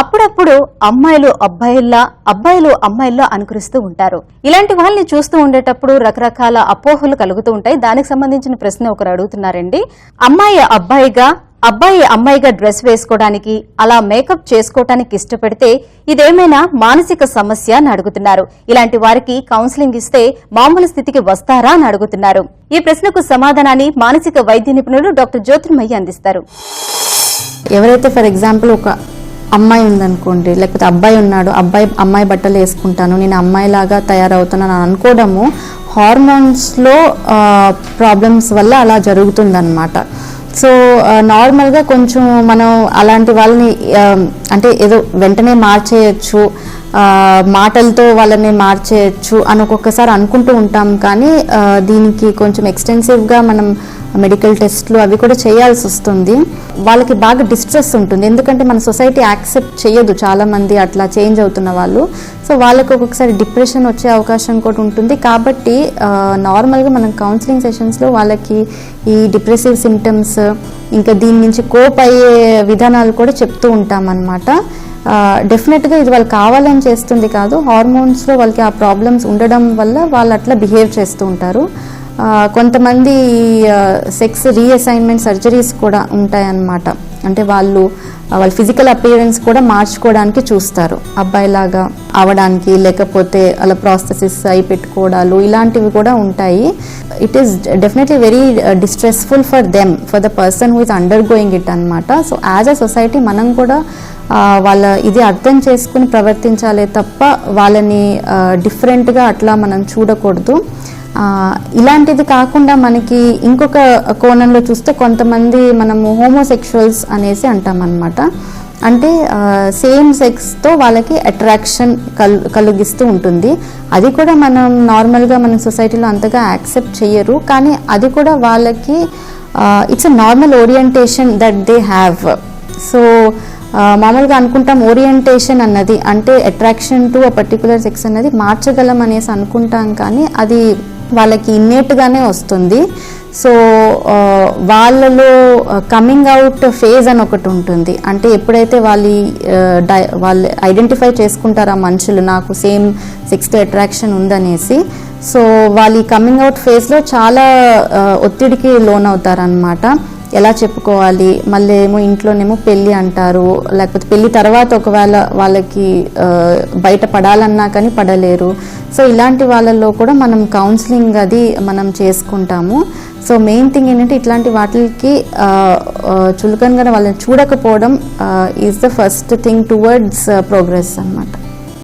అప్పుడప్పుడు అమ్మాయిలు అబ్బాయిల్లా, అబ్బాయిలు అమ్మాయిల్లా అనుకరిస్తూ ఉంటారు. ఇలాంటి వాళ్ళని చూస్తూ ఉండేటప్పుడు రకరకాల అపోహలు కలుగుతూ ఉంటాయి. దానికి సంబంధించిన ప్రశ్న ఒకరు అడుగుతున్నారండి. అమ్మాయి అబ్బాయిగా, అబ్బాయి అమ్మాయిగా డ్రెస్ వేసుకోవడానికి, అలా మేకప్ చేసుకోవడానికి ఇష్టపడితే ఇదేమైనా మానసిక సమస్య అని అడుగుతున్నారు. ఇలాంటి వారికి కౌన్సిలింగ్ ఇస్తే మామూలు స్థితికి వస్తారా అని అడుగుతున్నారు. ఈ ప్రశ్నకు సమాధానాన్ని మానసిక వైద్య నిపుణులు డాక్టర్ జ్యోతిర్మయ్య అందిస్తారు. ఎవరైతే ఫర్ ఎగ్జాంపుల్ ఒక అమ్మాయి ఉందనుకోండి, లేకపోతే అబ్బాయి ఉన్నాడు, అమ్మాయి బట్టలు వేసుకుంటాను, నేను అమ్మాయిలాగా తయారవుతున్నాను అనుకోవడము హార్మోన్స్లో ప్రాబ్లమ్స్ వల్ల అలా జరుగుతుందన్నమాట. సో నార్మల్గా కొంచెం మనం అలాంటి వాళ్ళని అంటే ఏదో వెంటనే మార్చేయచ్చు, మాటలతో వాళ్ళని మార్చేయచ్చు అని ఒక్కొక్కసారి అనుకుంటూ ఉంటాం. కానీ దీనికి కొంచెం ఎక్స్టెన్సివ్గా మనం మెడికల్ టెస్ట్లు అవి కూడా చేయాల్సి వస్తుంది. వాళ్ళకి బాగా డిస్ట్రెస్ ఉంటుంది, ఎందుకంటే మన సొసైటీ యాక్సెప్ట్ చేయదు చాలామంది అట్లా చేంజ్ అవుతున్న వాళ్ళు. సో వాళ్ళకి ఒక్కొక్కసారి డిప్రెషన్ వచ్చే అవకాశం కూడా ఉంటుంది. కాబట్టి నార్మల్గా మనం కౌన్సిలింగ్ సెషన్స్లో వాళ్ళకి ఈ డిప్రెసివ్ సిమ్టమ్స్, ఇంకా దీని నుంచి కోప్ అయ్యే విధానాలు కూడా చెప్తూ ఉంటాం అన్నమాట. డెఫినెట్గా ఇది వాళ్ళు కావాలని చేస్తుంది కాదు, హార్మోన్స్లో వాళ్ళకి ఆ ప్రాబ్లమ్స్ ఉండడం వల్ల వాళ్ళు అట్లా బిహేవ్ చేస్తూ ఉంటారు. కొంతమంది సెక్స్ రీఅసైన్మెంట్ సర్జరీస్ కూడా ఉంటాయన్నమాట. అంటే వాళ్ళ ఫిజికల్ అపియరెన్స్ కూడా మార్చుకోవడానికి చూస్తారు, అబ్బాయిలాగా అవడానికి, లేకపోతే అలా ప్రాస్థెసిస్ అయి పెట్టుకోవడాలు ఇలాంటివి కూడా ఉంటాయి. It is definitely very distressful for them, for the person who is undergoing it అనమాట. సో యాజ్ అ సొసైటీ మనం కూడా వాళ్ళ ఇది అర్థం చేసుకుని ప్రవర్తించాలే తప్ప వాళ్ళని డిఫరెంట్గా అట్లా మనం చూడకూడదు. ఇలాంటిది కాకుండా మనకి ఇంకొక కోణంలో చూస్తే కొంతమంది మనము హోమోసెక్షువల్స్ అనేసి అంటామన్నమాట. అంటే సేమ్ సెక్స్తో వాళ్ళకి అట్రాక్షన్ కలిగిస్తూ ఉంటుంది. అది కూడా మనం నార్మల్గా మన సొసైటీలో అంతగా యాక్సెప్ట్ చేయరు. కానీ అది కూడా వాళ్ళకి it's a normal orientation that they have. So మామూలుగా అనుకుంటాం ఓరియంటేషన్ అన్నది అంటే attraction to a particular sex అన్నది మార్చగలం అనేసి అనుకుంటాం, కానీ అది వాళ్ళకి ఇన్నేట్గానే వస్తుంది. సో వాళ్ళలో కమింగ్ అవుట్ ఫేజ్ అని ఒకటి ఉంటుంది. అంటే ఎప్పుడైతే వాళ్ళు ఐడెంటిఫై చేసుకుంటారు ఆ మనుషులు నాకు సేమ్ సెక్స్తో అట్రాక్షన్ ఉందనేసి, సో వాళ్ళు ఈ కమింగ్ అవుట్ ఫేజ్లో చాలా ఒత్తిడికి లోనవుతారనమాట. ఎలా చెప్పుకోవాలి, మళ్ళీ ఏమో ఇంట్లోనేమో పెళ్ళి అంటారు, లేకపోతే పెళ్ళి తర్వాత ఒకవేళ వాళ్ళకి బయట పడాలన్నా కానీ పడలేరు. సో ఇలాంటి వాళ్ళల్లో కూడా మనం కౌన్సిలింగ్ అది మనం చేసుకుంటాము. సో మెయిన్ థింగ్ ఏంటంటే ఇట్లాంటి వాటికి చులకనగా వాళ్ళని చూడకపోవడం is the first thing towards progress అన్నమాట.